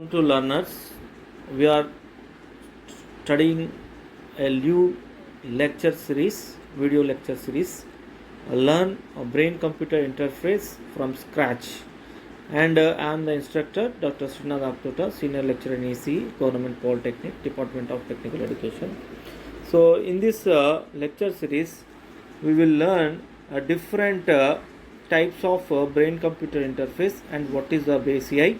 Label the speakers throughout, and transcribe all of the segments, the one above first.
Speaker 1: To learners, we are studying a new lecture series, video lecture series, Learn a Brain Computer Interface from Scratch. And I am the instructor, Dr. Srinath Aptota, Senior Lecturer in EC, Government Polytechnic, Department of Technical Education. So, in this lecture series, we will learn different types of brain computer interface and what is the BCI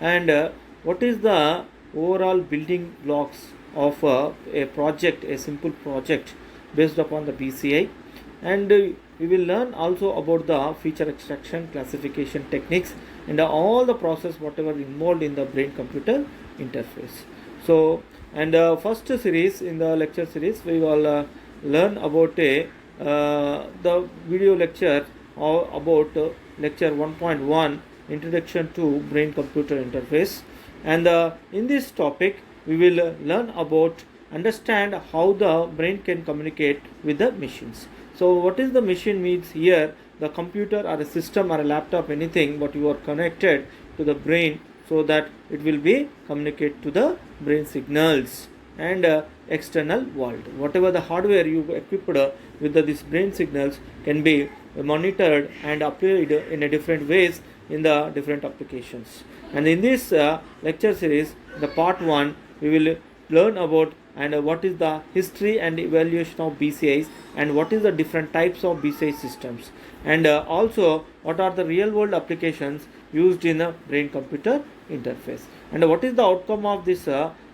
Speaker 1: and what is the overall building blocks of a project, a simple project based upon the BCI. And we will learn also about the feature extraction, classification techniques, and all the process whatever involved in the brain computer interface. So, and first series, in the lecture series, we will learn about the video lecture about lecture 1.1, introduction to brain computer interface. And in this topic we will learn about understand how the brain can communicate with the machines. So what is the machine means here? The computer or a system or a laptop, anything but you are connected to the brain, so that it will be communicate to the brain signals and external world. Whatever the hardware you equipped with this brain signals can be monitored and applied in a different ways in the different applications. And in this lecture series, the part 1, we will learn about and what is the history and evaluation of BCIs and what is the different types of BCI systems, and also what are the real world applications used in a brain computer interface. And what is the outcome of this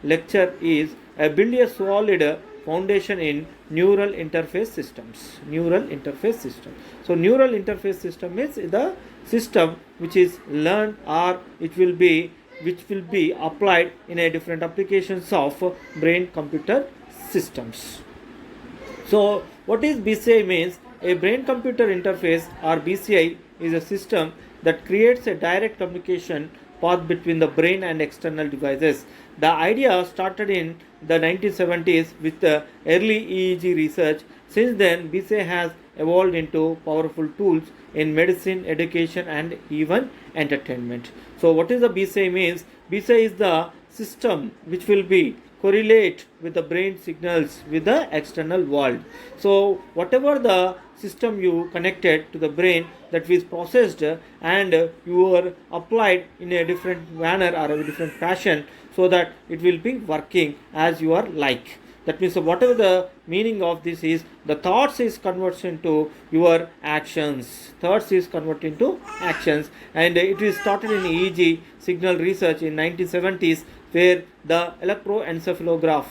Speaker 1: lecture is build a solid foundation in neural interface systems. Neural interface system. So neural interface system is the system which is learned or it will be which will be applied in a different applications of brain computer systems. So what is BCI means? A brain computer interface or BCI is a system that creates a direct communication path between the brain and external devices. The idea started in the 1970s with the early EEG research. Since then, BCI has evolved into powerful tools in medicine, education, and even entertainment. So, what is the BCI means? BCI is the system which will be correlate with the brain signals with the external world. So, whatever the system you connected to the brain that is processed and you are applied in a different manner or a different fashion, so that it will be working as you are like. That means whatever the meaning of this is, the thoughts is converted into your actions. Thoughts is converted into actions, and it is started in EEG signal research in 1970s, where the electroencephalograph,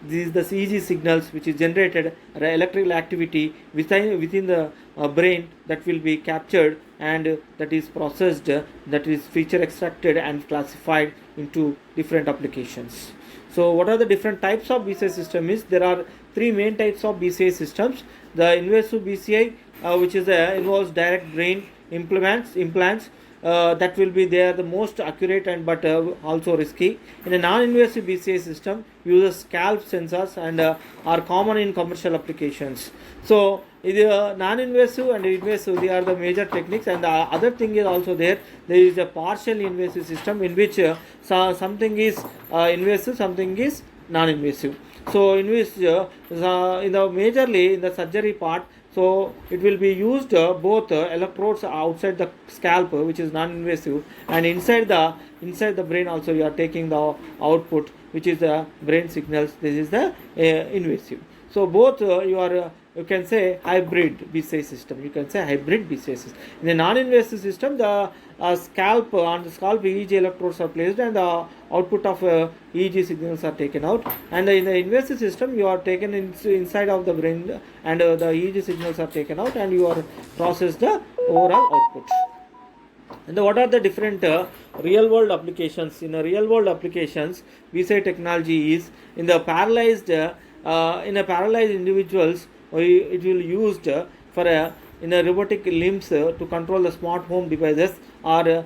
Speaker 1: these the EEG signals which is generated electrical activity within the brain, that will be captured and that is processed, that is feature extracted and classified into different applications. So what are the different types of BCI system is? There are three main types of BCI systems. The invasive BCI, which is involves direct brain implants, that will be there the most accurate and but also risky. In a non-invasive BCI system, uses scalp sensors and are common in commercial applications. So the non-invasive and invasive, they are the major techniques, and the other thing is also there. There is a partially invasive system in which something is invasive, something is non-invasive. So invasive in the majorly in the surgery part. So it will be used both electrodes outside the scalp, which is non-invasive, and inside the brain also you are taking the output, which is the brain signals. This is the invasive. So both you can say hybrid BCI system. You can say hybrid BCI system. In the non-invasive system, the scalp on the scalp EEG electrodes are placed and the output of EEG signals are taken out. And in the invasive system, you are taken inside of the brain and the EEG signals are taken out and you are process the overall output. And what are the different real world applications? In a real world applications, BCI technology is in the paralyzed individuals. It will used for in a robotic limbs to control the smart home devices, or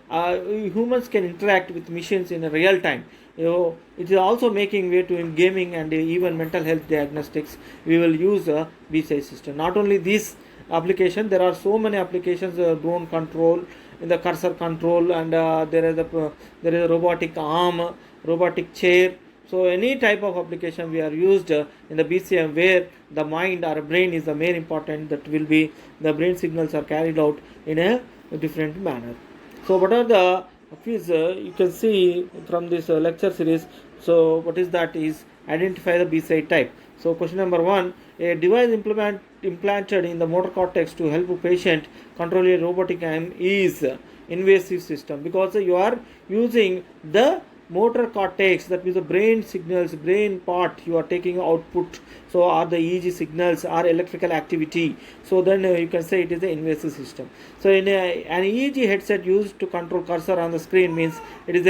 Speaker 1: humans can interact with machines in a real time. It is also making way to in gaming and even mental health diagnostics. We will use a BCI system. Not only this application, there are so many applications, drone control in the cursor control, and there is a robotic arm, robotic chair. So any type of application we are used in the BCM where the mind or brain is the main important, that will be the brain signals are carried out in a different manner. So what are the quiz you can see from this lecture series. So what is that is identify the BCI type. So question number 1, a device implanted in the motor cortex to help a patient control a robotic arm is invasive system, because you are using the motor cortex, that means the brain signals, brain part you are taking output, so are the EEG signals or electrical activity. So then you can say it is the invasive system. So in an EEG headset used to control cursor on the screen means it is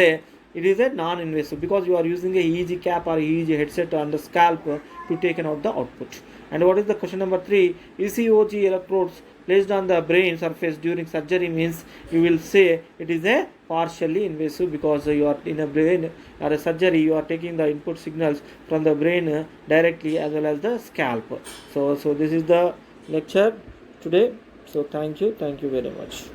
Speaker 1: a non-invasive, because you are using a EEG cap or EEG headset on the scalp to take out the output. And what is the question number 3? ECOG electrodes placed on the brain surface during surgery means you will say it is a partially invasive, because you are in a brain or a surgery, you are taking the input signals from the brain directly as well as the scalp. So this is the lecture today. So thank you very much.